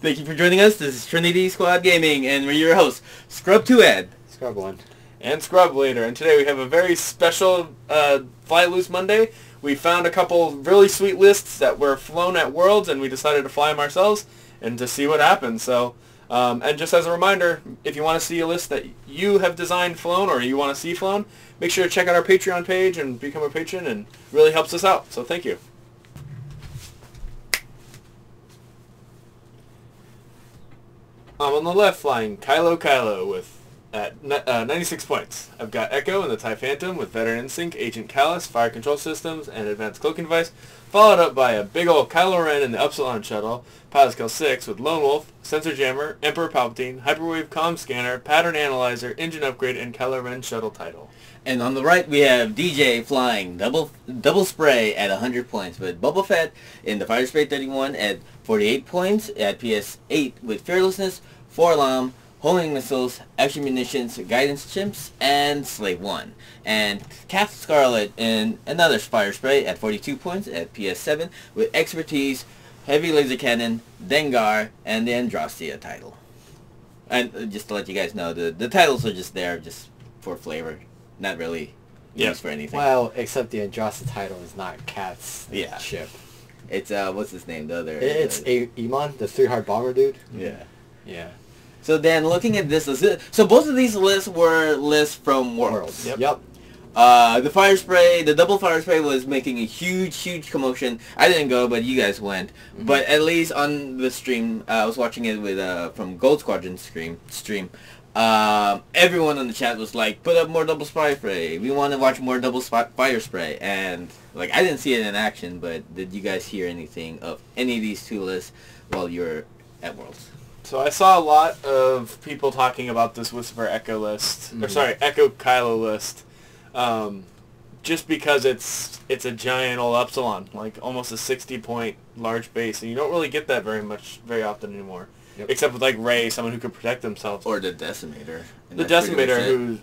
Thank you for joining us. This is Trinity Squad Gaming, and we're your hosts, Scrub2Ed, Scrub1, and Scrub Later. And today we have a very special Fly Loose Monday. We found a couple really sweet lists that were flown at Worlds, and we decided to fly them ourselves and to see what happens. So, and just as a reminder, if you want to see a list that you have designed flown or you want to see flown, make sure to check out our Patreon page and become a patron, and really helps us out. So thank you. I'm on the left flying Kylo with at 96 points. I've got Echo and the TIE Phantom with Veteran Instinct, Agent Callus, Fire Control Systems, and Advanced Cloaking Device, followed up by a big ol' Kylo Ren in the Upsilon Shuttle, Pilot Skill 6 with Lone Wolf, Sensor Jammer, Emperor Palpatine, Hyperwave Comm Scanner, Pattern Analyzer, Engine Upgrade, and Kylo Ren Shuttle Title. And on the right we have DJ flying double spray at 100 points with Boba Fett in the Firespray 31 at 48 points, at PS 8 with Fearlessness, 4-Alarm, homing missiles, action munitions, guidance chimps, and Slave 1. And Kath Scarlet in another Firespray at 42 points at PS 7 with expertise, heavy laser cannon, Dengar, and the Androstia title. And just to let you guys know, the titles are just there just for flavor. Not really used for anything. Well, except the Androstia title is not Cat's ship. It's, what's his name, the other... It's Iman, the 3-heart bomber dude. Yeah. Yeah. So then, looking at this list, so both of these lists were lists from Worlds. Yep. The Firespray, the double Firespray was making a huge commotion. I didn't go, but you guys went. Mm-hmm. But at least on the stream, I was watching it with from Gold Squadron stream. Everyone on the chat was like, put up more double Firespray. We want to watch more double Firespray. And like, I didn't see it in action, but did you guys hear anything of any of these two lists while you were at Worlds? So I saw a lot of people talking about this Whisper Echo list, or sorry, Echo Kylo list, just because it's a giant old Upsilon, like almost a 60-point large base, and you don't really get that very often anymore. Yep. Except with like Rey, someone who could protect themselves, or the Decimator. The Decimator,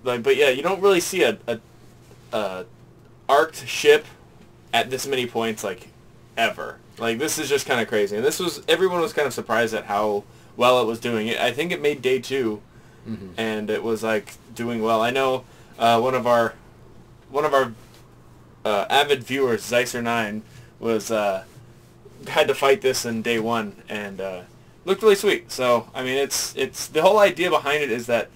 but you don't really see a arced ship at this many points like ever. Like, this is just kind of crazy, and everyone was kind of surprised at how well it was doing. I think it made day 2, and it was like doing well. I know one of our avid viewers, Zeiser9, was had to fight this in day 1, and looked really sweet. So I mean, it's the whole idea behind it is that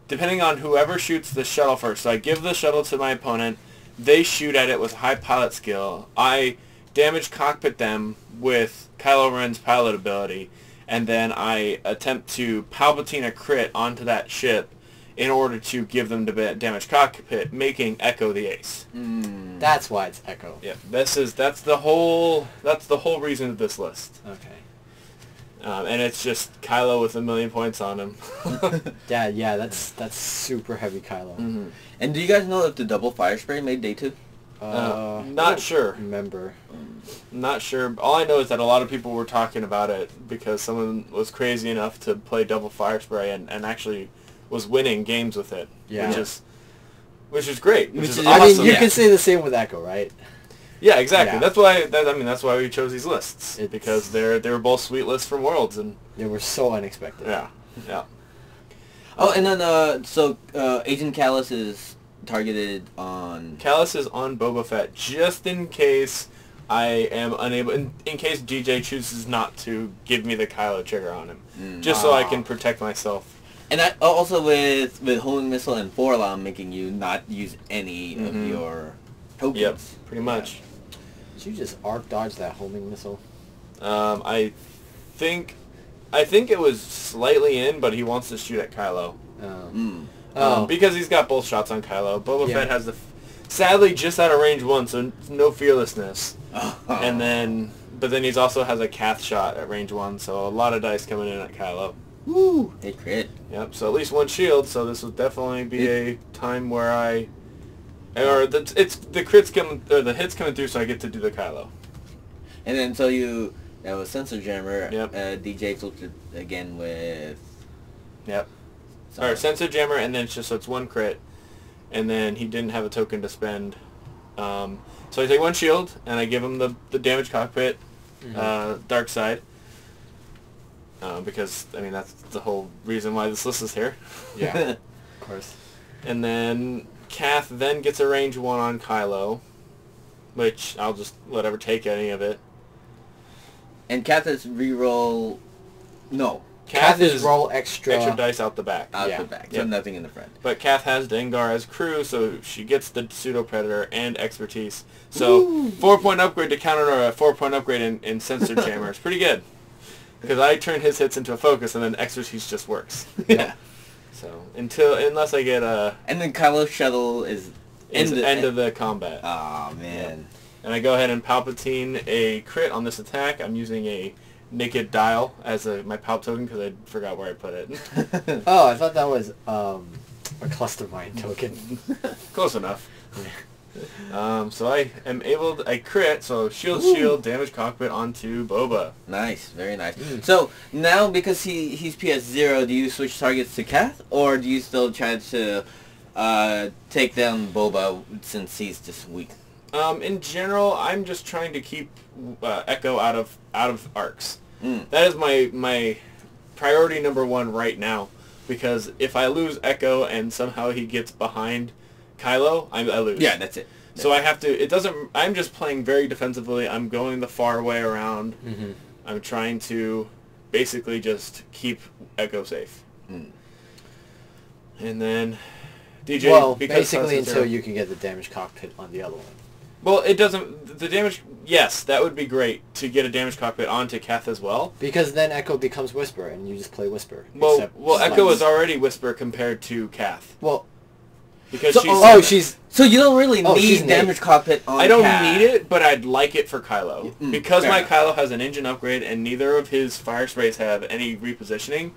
depending on whoever shoots the shuttle first, so I give the shuttle to my opponent, they shoot at it with high pilot skill. I damage cockpit them with Kylo Ren's pilot ability, and then I attempt to Palpatine a crit onto that ship in order to give them the damage cockpit, making Echo the ace. That's why it's Echo. Yeah, that's the whole reason of this list. Okay. And it's just Kylo with 1,000,000 points on him. yeah, that's super heavy Kylo. And do you guys know if the double Firespray made day 2? Not sure. Remember. Not sure. All I know is that a lot of people were talking about it because someone was crazy enough to play double Firespray and actually was winning games with it. Yeah. Which is great. Which is awesome. I mean, you can say the same with Echo, right? Yeah, exactly. Yeah. That's why we chose these lists, because they were both sweet lists from Worlds, and they were so unexpected. Yeah. Oh, and then Agent Callus is targeted on... Callus is on Boba Fett, just in case I am unable... In case DJ chooses not to give me the Kylo trigger on him. Just so I can protect myself. And also with homing missile and 4-Alarm making you not use any of your tokens. Yep, pretty much. Did you just arc dodge that homing missile? I think it was slightly in, but he wants to shoot at Kylo. Because he's got both shots on Kylo. Boba Fett has sadly just out of range 1, so no fearlessness. But then he's also has a Kath shot at range 1, so a lot of dice coming in at Kylo. Woo! Hey, crit. Yep. So at least 1 shield. So this will definitely be a time where the crits coming, or the hits coming through, so I get to do the Kylo. And then that was Sensor Jammer. Yep. DJ filtered again with. Yep. Or Sensor Jammer, and then it's 1 crit, and then he didn't have a token to spend. So I take 1 shield, and I give him the damage cockpit, dark side. Because, I mean, that's the whole reason why this list is here. Yeah, of course. And then Kath then gets a range 1 on Kylo, which I'll just whatever take any of it. And Kath is reroll... No. Kath is roll extra dice out the back. Out the back, so nothing in the front. But Kath has Dengar as crew, so she gets the pseudo-predator and expertise. So 4-point upgrade to counter a 4-point upgrade in sensor jammer. It's pretty good. Because I turn his hits into a focus, and then expertise just works. Yeah. So unless I get a... And then Kylo's shuttle is end of the combat. Oh man. Yep. And I go ahead and Palpatine a crit on this attack. I'm using a naked dial as my Palp token because I forgot where I put it. Oh, I thought that was a cluster mine token. Close enough. So I am able to, I crit, so shield, damage cockpit onto Boba. Nice, very nice. So now because he's PS0, do you switch targets to Kath, or do you still try to take down Boba since he's just weak? In general, I'm just trying to keep Echo out of arcs. That is my priority number 1 right now, because if I lose Echo and somehow he gets behind Kylo, I lose. Yeah, that's it. So I have to, I'm just playing very defensively. I'm going the far way around. I'm trying to basically just keep Echo safe. And then DJ... Well, basically until you can get the damage cockpit on the other one. Well, it doesn't... The damage... Yes, that would be great to get a damage cockpit onto Kath as well. Because then Echo becomes Whisper, and you just play Whisper. Well, Echo is already Whisper compared to Kath. Well... Because she's... So you don't really need damage cockpit on I don't Kath. need it, but I'd like it for Kylo. Because my enough. Kylo has an engine upgrade and neither of his Firesprays have any repositioning,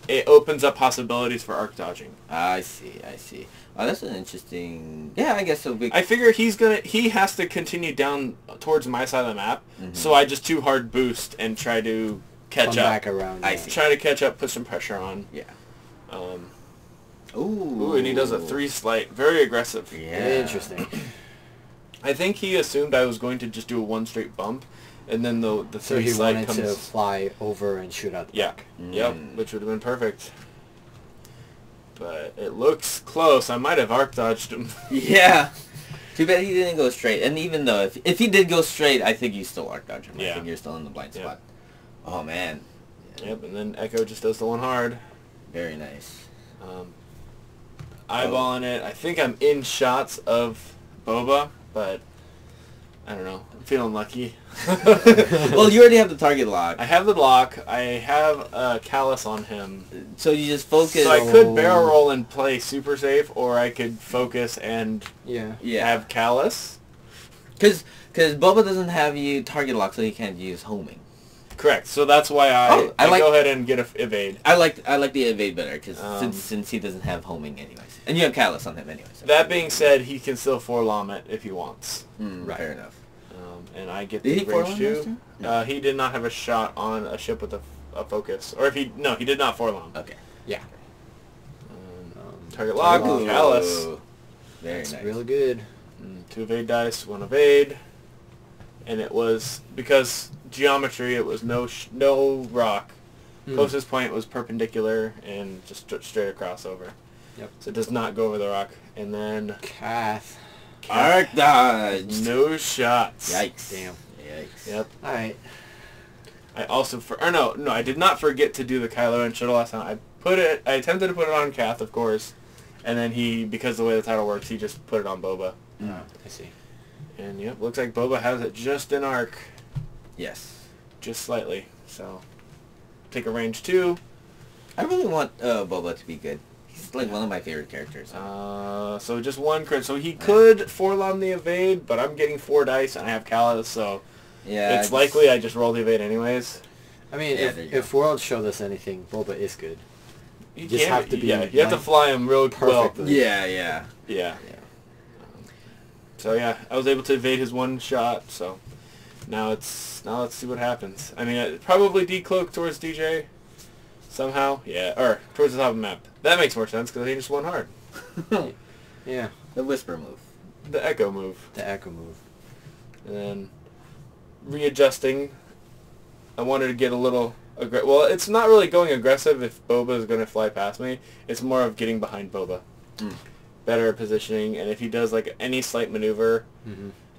it opens up possibilities for arc dodging. I see. Oh, that's an interesting... Yeah, I guess so. I figure he has to continue down towards my side of the map, so I just too hard boost and try to catch up. Back around. I see. Try to catch up, put some pressure on. Yeah. Ooh, and he does a 3 slight. Very aggressive. Yeah. Interesting. I think he assumed I was going to just do a 1 straight bump, and then the 3 slight comes... So he wanted to fly over and shoot out the back. Yep, which would have been perfect. But it looks close. I might have arc dodged him. Yeah. Too bad he didn't go straight. And even though, if he did go straight, I think you still arc dodge him. I think you're still in the blind spot. Oh, man. Yep, and then Echo just does the 1 hard. Very nice. Eyeballing it. I think I'm in shots of Boba, but I don't know. I'm feeling lucky. Well, you already have the target lock. I have the lock. I have Callus on him. So you just focus. So I could barrel roll and play super safe, or I could focus and have Callus. Because Boba doesn't have you target lock, so he can't use homing. Correct. So that's why I go ahead and get evade. I like the evade better because since he doesn't have homing anyways, and you have Callus on him anyways. So. That being said, he can still 4-lom it if he wants. Right. Fair enough. And I get the range 2. No. He did not have a shot on a ship with a focus, or he did not 4-lom. Okay. Yeah. Target lock. Callus. Very That's nice. really good. 2 evade dice, 1 evade, and it was because geometry. It was no rock. Closest point was perpendicular and just straight across over. Yep. So it does not go over the rock. And then Kath. Arc dodge. No shots. Yikes. Damn. Yikes. Yep. All right. I also I did not forget to do the Kylo and shuttle last time. I attempted to put it on Kath, of course, and then because the way the title works, he just put it on Boba. Oh, I see. And yep, looks like Boba has it just in arc. Yes. Just slightly. So take a range 2. I really want Boba to be good. He's like one of my favorite characters. So just 1 crit. So he could 4-lom the evade, but I'm getting 4 dice and I have Callus, so it's likely I just roll the evade anyways. I mean, if World showed us anything, Boba is good. You just have to be. Yeah, you have to fly him real perfectly. Well. Yeah. So yeah, I was able to evade his 1 shot. So now let's see what happens. I mean, I'd probably decloak towards DJ somehow. Yeah, or towards the top of the map. That makes more sense because he just 1 hard. Yeah. The whisper move. The echo move. The echo move. And then readjusting wanted to get a little... Well, it's not really going aggressive if Boba is going to fly past me. It's more of getting behind Boba. Better positioning, and if he does like any slight maneuver,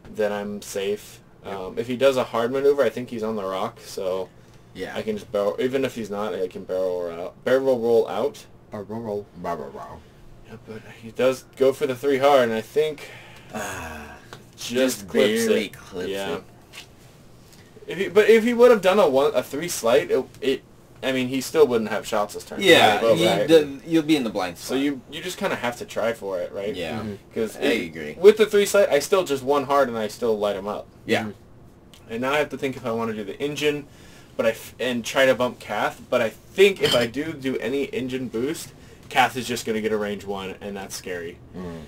then I'm safe. If he does a hard maneuver, I think he's on the rock, so Yeah. I can just barrel... Even if he's not, I can barrel roll out. Barrel roll. Yeah, but he does go for the 3 hard, and I think just clips barely it. clips Yeah. it. If he would have done a 3 slight, I mean, he still wouldn't have shots this turn. Yeah, Right? you'll be in the blind spot. So you just kind of have to try for it, right? Yeah. Because I agree. With the 3 slight, I still just 1 hard, and I still light him up. Yeah. And now I have to think if I want to do the engine, and try to bump Kath. But I think if I do any engine boost, Kath is just going to get a range 1, and that's scary.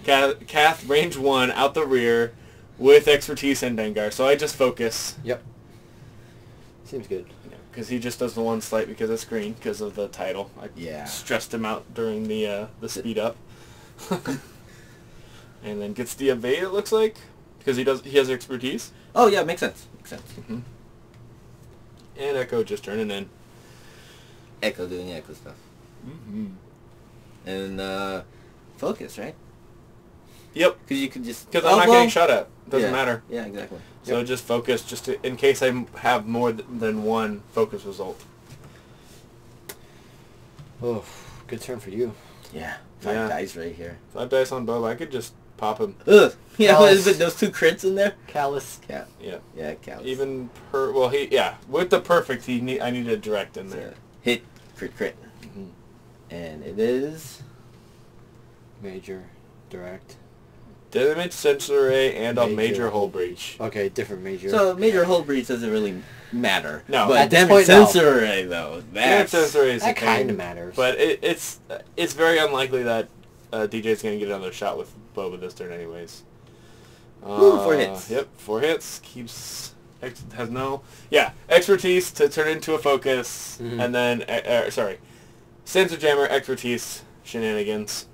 Kath range 1 out the rear with expertise and Dengar. So I just focus. Yep. Seems good. Because he just does the 1 slight because it's green, because of the title. I stressed him out during the speed up. And then gets the evade, it looks like, because he has expertise. Oh yeah, makes sense. And Echo just turning in. Echo doing Echo stuff. And focus, right? Yep. Because you could just... Because I'm not getting shot at. Doesn't matter. Yeah, exactly. So just focus, just in case I have more than 1 focus result. Oh, good turn for you. Yeah. 5 dice right here. 5 dice on Boba. I could just pop him. Ugh. Yeah, Callous. those 2 crits in there? Callous. Yeah. Yeah. Yeah, callous. Even with the perfect, I need a direct in there. Hit, crit. And it is... Major, direct. Damage sensor array and a major hull breach. Okay, different major. So major hull breach doesn't really matter. No. But At this damage point, no. sensor array though. Damage sensor array is that kind of matters. But it's very unlikely that DJ's going to get another shot with Boba this turn anyways. 4 hits. Yep, 4 hits. Has no... Yeah, expertise to turn into a focus, and then... Sensor jammer, expertise, shenanigans.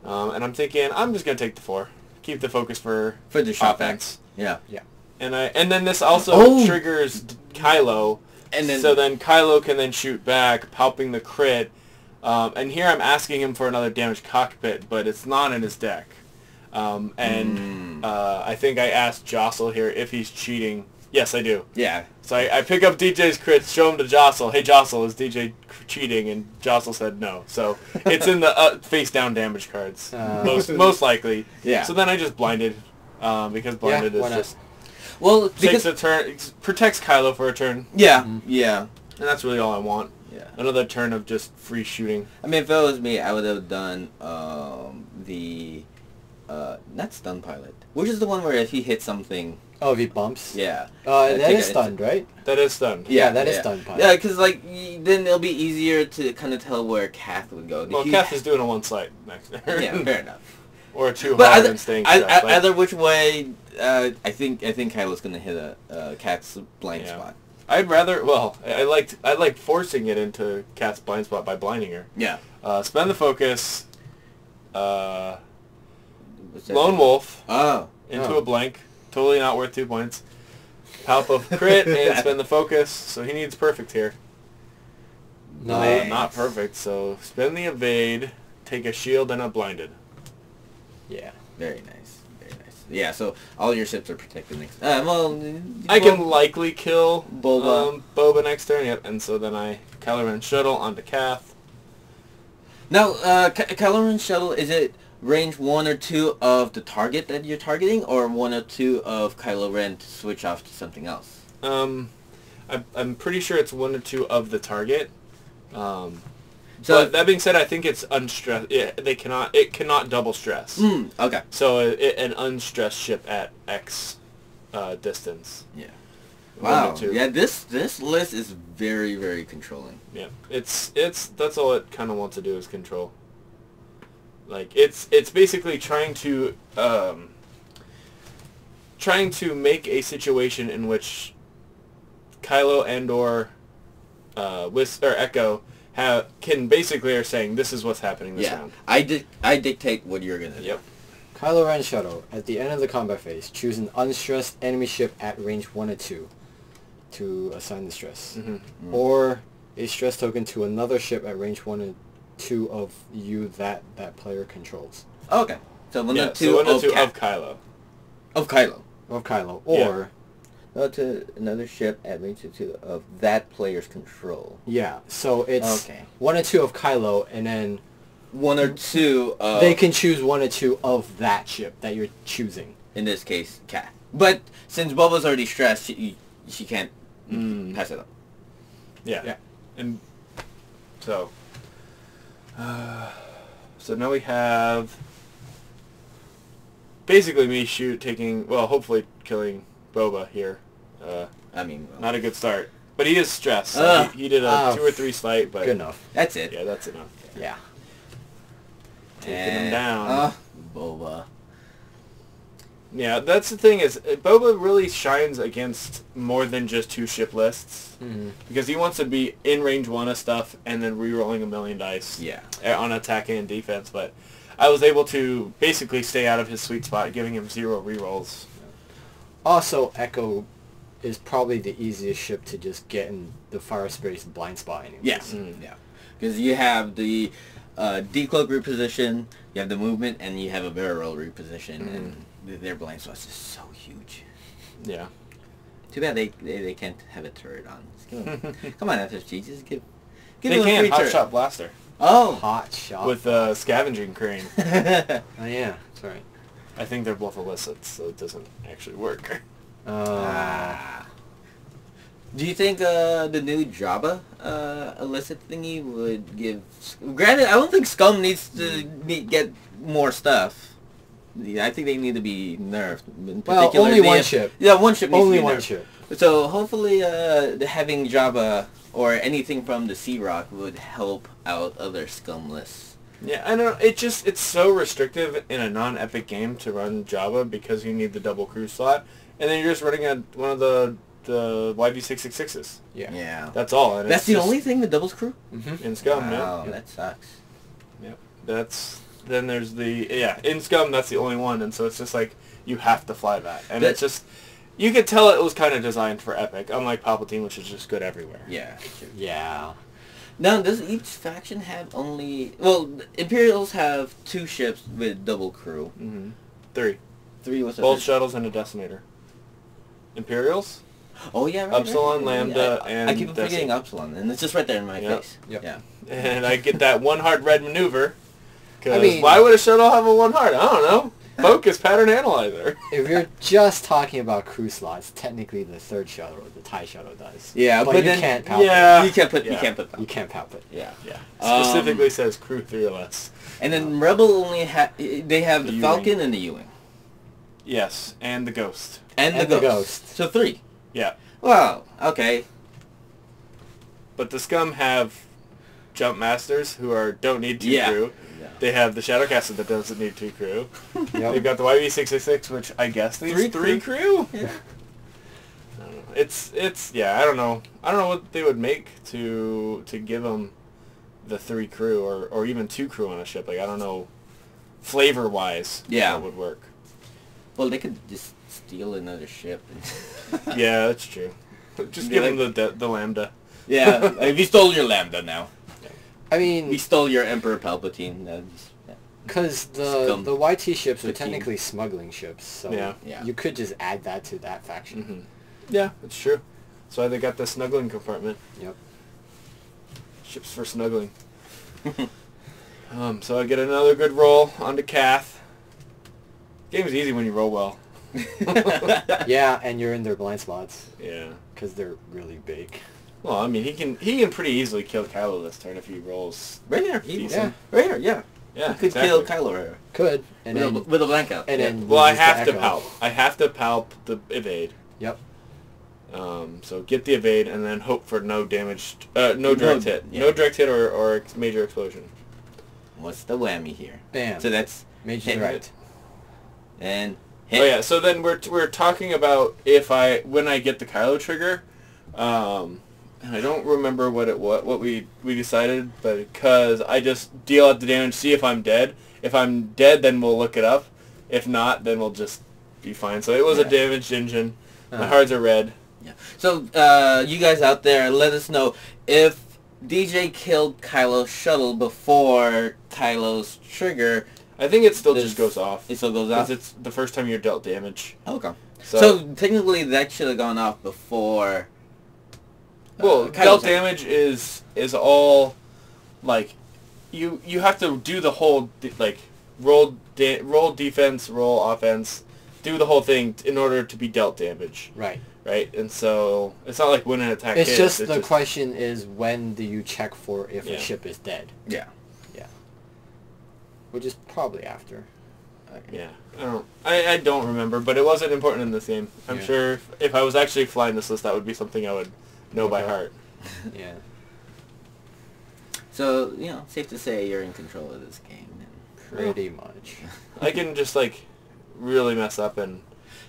And I'm thinking, I'm just going to take the 4. Keep the focus for the shot offense. Yeah. And then this also triggers Kylo, and then so then Kylo can then shoot back, popping the crit. And here I'm asking him for another damaged cockpit, but it's not in his deck. I think I asked Jostle here if he's cheating. Yes, I do. Yeah. So I pick up DJ's crits, show him to Jostle. Hey, Jostle, is DJ cheating? And Jostle said no. So it's in the face-down damage cards, most likely. Yeah. So then I just blinded, because blinded is just... Well, takes a turn, protects Kylo for a turn. Yeah, yeah. And that's really all I want. Yeah. Another turn of just free shooting. I mean, if it was me, I would have done not stun pilot. Which is the one where if he hits something... Oh, if he bumps? Yeah. That is stunned, right? That is stunned. Yeah, that is stunned pilot. Yeah, because like then it'll be easier to kind of tell where Kath would go. Well, Kath is doing a 1 slight next turn. Yeah, fair enough. Or a 2 hard and staying stuck. Either which way, I think Kylo's gonna hit a Kath's blind spot. I'd rather... Well, I like forcing it into Kath's blind spot by blinding her. Yeah. Spend the focus. Lone Wolf. Into a blank. Totally not worth 2 points. Palp of crit and spend the focus. So he needs perfect here. Nice. Not perfect. So spend the evade. Take a shield and a blinded. Yeah. Very nice. Very nice. Yeah, so all your ships are protected next... I can likely kill Boba next turn. Yep. And so then I Kylo Ren shuttle onto Kath. Now, Kylo Ren shuttle, is it range 1 or 2 of the target that you're targeting, or 1 or 2 of Kylo Ren to switch off to something else? I'm pretty sure it's 1 or 2 of the target. But that being said, I think it's unstressed. It cannot double stress. Okay. So an unstressed ship at X distance. Yeah. Wow. Yeah, this list is very, very controlling. Yeah. That's all it kind of wants to do is control. Like it's basically trying to make a situation in which Kylo and or Echo can basically are saying this is what's happening this round. I dictate what you're gonna do. Yep. Kylo Ren shuttle. At the end of the combat phase, choose an unstressed enemy ship at range 1 or 2. to assign the stress. Mm-hmm. Or a stress token to another ship at range 1 and 2 of you that player controls. Okay. So 1 Yeah, and 2 so 1 and of 2 Kylo. of Kylo. Of Kylo. Of Kylo. Or, To another ship at range 2 of that player's control. yeah, so it's Okay. 1 and 2 of Kylo, and then 1 or 2 of... they can choose 1 and 2 of that ship that you're choosing. In this case, Cat. But since Bubba's already stressed, she can't pass it up. Yeah. Yeah. And so... so now we have... Basically me taking... Well, hopefully killing Boba here. I mean... Well, Not a good start. But he is stressed. So he did a 2 or 3 slight, but... Good enough. that's it. Yeah, that's enough. Yeah. Taking him down. Boba. Yeah, that's the thing is, Boba really shines against more than just 2 ship lists. Mm-hmm. Because he wants to be in range 1 of stuff and then re-rolling a million dice Yeah. on attack and defense. But I was able to basically stay out of his sweet spot, giving him 0 re-rolls. Also, Echo is probably the easiest ship to just get in the Firespray's blind spot anyways. Yes. Yeah. Because you have the decloak reposition, you have the movement, and you have a barrel roll reposition, and their blind spots is so huge. Yeah. Too bad they can't have a turret on. Come on, FFG, just give They them a can free hot turret. shot blaster Oh. Hot shot. with a scavenging crane. Oh yeah, that's right. I think they're both illicit, so it doesn't actually work. Do you think the new Jabba illicit thingy would give... Granted, I don't think Scum needs to get more stuff. Yeah, I think they need to be nerfed. In Well, particular, only the- one ship. Yeah, one ship needs Only to be one nerfed. ship. So hopefully having Jabba or anything from the Sea Rock would help out other Scum lists. Yeah, I know. It's so restrictive in a non-epic game to run Java because you need the double crew slot, and then you're just running one of the YV666s. Yeah. Yeah. That's all. And That's it's the just only thing with doubles crew? in Scum. Wow, Yeah. that sucks. Yep. Then there's in Scum that's the only one, and so it's just like you have to fly that, and it's just you could tell it was kind of designed for epic, unlike Palpatine, which is just good everywhere. Yeah. Yeah. Now, does each faction have only... Well, Imperials have 2 ships with double crew. 3. 3 was the Both first? shuttles and a decimator. Imperials? Oh, yeah, right. Upsilon, Lambda, I keep and forgetting Decim. Upsilon, and it's just right there in my Yep. face. Yep. Yeah. And I get that 1 hard red maneuver. Because I mean- why would a shuttle have a 1 hard? I don't know. Focus pattern analyzer. If you're just talking about crew slots, technically the 3rd shuttle or the TIE shuttle does. Yeah, but you then- can't palpate. Yeah. You can't put Yeah. that. You can't palpate. Yeah. Yeah. Um, Specifically says crew 3 or less. And then Rebel only they have the The Falcon U-wing. and the U-wing. Yes, and the Ghost. And And the the Ghost. Ghost. So 3. Yeah. Wow, okay. But the Scum have Jump Masters who don't need 2 Yeah. crew. Yeah. They have the Shadowcaster that doesn't need 2 crew. Yep. They've got the YV666, which I guess needs 3 crew. Yeah. I don't know. It's I don't know. I don't know what they would make to give them the 3 crew or even 2 crew on a ship. Like I don't know, flavor wise, Yeah. what would work. Well, they could just steal another ship. And Yeah, that's true. Just Be give like- them the Lambda. yeah, like, we stole your Lambda now. I We mean, stole your Emperor Palpatine. Yeah. because Scum. the YT ships are 15. technically smuggling ships, so Yeah. Yeah. you could just add that to that faction. Mm-hmm. Yeah, it's true. That's why they got the snuggling compartment. Yep. Ships for snuggling. So I get another good roll onto Kath. Game's easy when you roll well. Yeah, and you're in their blind spots Yeah. because they're really big. Well, I mean, he can pretty easily kill Kylo this turn if he rolls. Right here. Decent. Right here, yeah. Yeah, You could kill Kylo right here. Could and then With a blank out. and Yeah. then Well, I use the have to echo. palp. I have to palp the evade. Yep. So get the evade and then hope for no damage, no direct hit, yeah. no direct hit or major explosion. What's the whammy here? Bam. So that's Major hit. threat. And hit. Oh yeah. So then we're talking about when I get the Kylo trigger, and I don't remember what we decided, but because I just deal out the damage, see if I'm dead. If I'm dead, then we'll look it up. If not, then we'll just be fine. So it was a damaged engine. My Uh-huh. hards are red. Yeah. So, you guys out there, let us know if DJ killed Kylo's shuttle before Kylo's trigger. I think it still just goes off. It still goes off? Because it's the first time you're dealt damage. Okay. So technically that should have gone off before... well, dealt damage is all, like, you have to do the whole, like, roll defense, roll offense, do the whole thing in order to be dealt damage. Right. Right? And so, it's not like when an attack it's hits. Just the question is, when do you check for if a ship is dead? Yeah. Yeah. Which is probably after. Yeah. I don't remember, but it wasn't important in this game. I'm sure if I was actually flying this list, that would be something I would know by heart. Yeah. So, safe to say you're in control of this game. Pretty much. I can just, like, really mess up and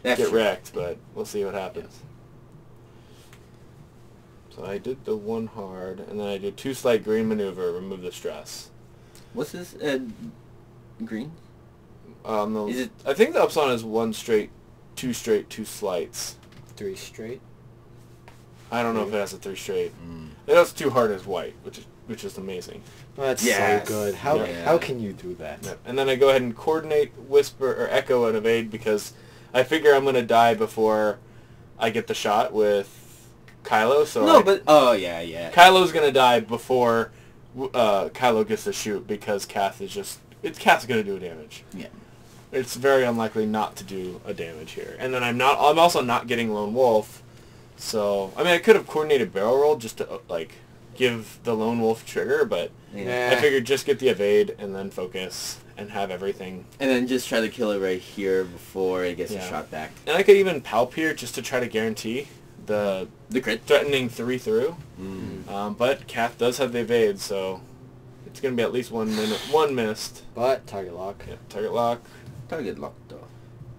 get wrecked, but we'll see what happens. So I did the one hard, and then I did 2 slight green maneuver, remove the stress. What's this? Green? Is it? I think the upsilon is 1 straight, 2 straight, 2 slights. 3 straight? I don't know if it has a 3 straight. It has 2 hard as white, which is amazing. Well, that's so good. How can you do that? Yep. And then I go ahead and coordinate, whisper, or echo, and evade because I figure I'm going to die before I get the shot with Kylo. So Kylo's going to die before Kylo gets to shoot because Kath is Kath's going to do damage. Yeah. It's very unlikely not to do a damage here. And then I'm also not getting Lone Wolf. So, I mean, I could have coordinated barrel roll just to, like, give the Lone Wolf trigger, but I figured just get the evade and then focus and have everything. And then just try to kill it right here before it gets a shot back. And I could even palp here just to try to guarantee the crit. Threatening 3 through. But Kath does have the evade, so it's going to be at least 1 missed. But target lock. Yeah, target lock. Target lock, though.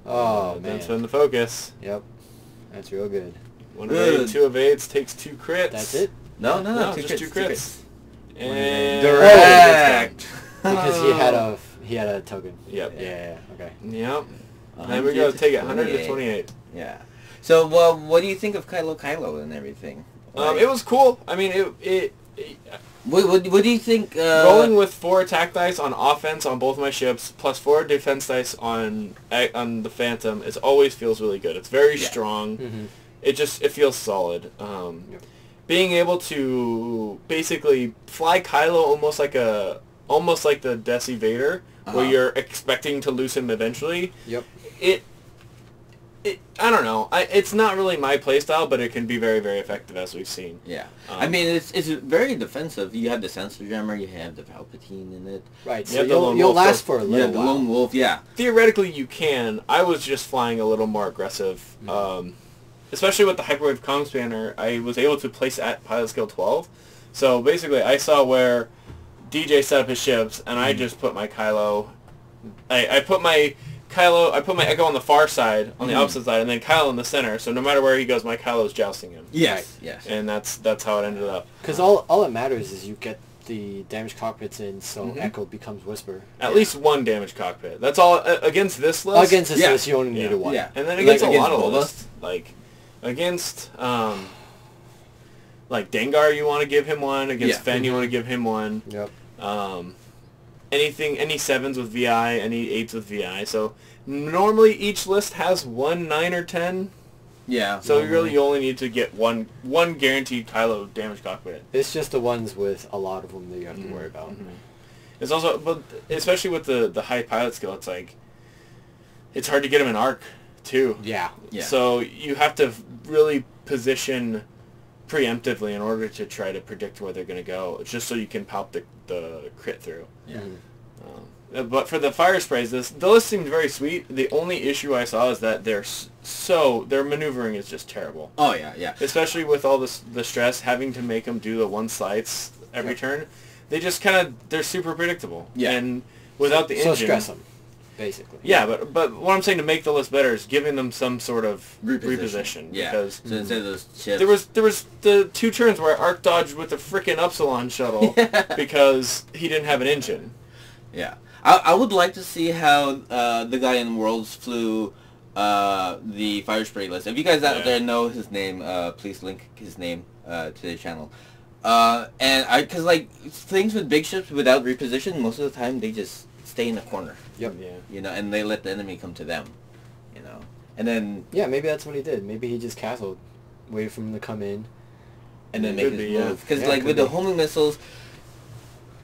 Oh, man. Then spin the focus. Yep. That's real good. 1 evade, 2 evades, takes 2 crits. That's it? No, just 2 crits. And direct. Because he had a token. Yep. Yeah, okay. Yep. There we go, take it, 128. Yeah. So, well, what do you think of Kylo and everything? It was cool. I mean, What do you think? Rolling with 4 attack dice on offense on both my ships, plus 4 defense dice on the Phantom, always feels really good. It's very strong. Mm-hmm. It feels solid. Being able to basically fly Kylo almost like the Desi Vader, where you're expecting to lose him eventually. Yep. I don't know. It's not really my playstyle, but it can be very, very effective, as we've seen. Yeah. I mean, it's very defensive. You have the Sensor Jammer, you have the Palpatine in it. Right, so you'll last for a little while. The Lone Wolf, yeah. Theoretically, you can. I was just flying a little more aggressive. Especially with the Hyperwave Comm Spanner, I was able to place at pilot skill 12. So basically, I saw where DJ set up his ships, and I just put my Kylo... I put my Echo on the far side, on the opposite side, and then Kylo in the center. So no matter where he goes, my Kylo's jousting him. Yes, yes. And that's how it ended up. Because all that matters is you get the damage cockpits in, so Echo becomes Whisper. At least 1 damage cockpit. That's all against this list. Against this list, you only need 1. Yeah, and then against a lot of lists, like against like Dengar, you want to give him 1. Against Fen, you want to give him 1. Yep. Any 7s with VI, any 8s with VI. So normally each list has 1, 9, or 10. Yeah. So you only need to get one guaranteed Kylo damage cockpit. It's just the ones with a lot of them that you have to worry about. It's also, but especially with the high pilot skill, it's like it's hard to get him an arc too. Yeah. So you have to really position preemptively in order to try to predict where they're going to go, just so you can pop the crit through. Yeah. But for the Firesprays, the list seemed very sweet. The only issue I saw is that their maneuvering is just terrible. Oh yeah, yeah. Especially with all the stress, having to make them do the 1 slides every turn. They just they're super predictable. Yeah. And without the engine... So stress them, basically. Yeah, but what I'm saying to make the list better is giving them some sort of reposition. Yeah. Because so instead of those chips... There was the 2 turns where I arc dodged with the frickin' Upsilon shuttle because he didn't have an engine. Yeah. I would like to see how the guy in Worlds flew the Firespray list. If you guys out there know his name, please link his name to the channel. Cause like things with big ships without reposition, most of the time they just stay in the corner. Yep. Yeah. You know, and they let the enemy come to them. You know, and then yeah, maybe that's what he did. Maybe he just castled, waited for him to come in, and then make his move. Because like with be. the homing missiles,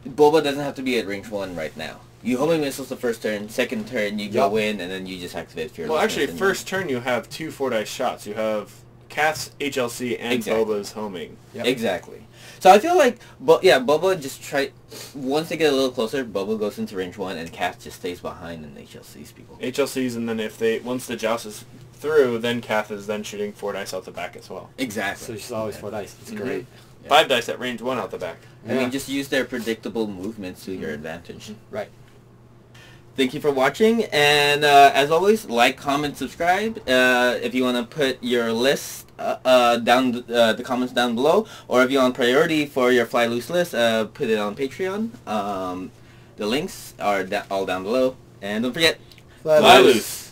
Boba doesn't have to be at range 1 right now. You homing missiles the first turn, second turn you go in, and then you just activate Fearlessness. Well, actually, first turn you have 2 4-dice shots. You have Kath's HLC and Boba's homing. Yep. Exactly. So I feel like, Boba just once they get a little closer, Boba goes into range 1, and Kath just stays behind and HLCs people. HLCs, and then once the joust is through, then Kath is then shooting 4 dice out the back as well. Exactly. So she's always 4 dice. It's great. Yeah. 5 dice at range 1 out the back. I mean, just use their predictable movements to your advantage. Right. Thank you for watching, and as always, like, comment, subscribe. If you want to put your list down the comments down below, or if you want priority for your Fly Loose list, put it on Patreon. The links are all down below, and don't forget, Fly loose.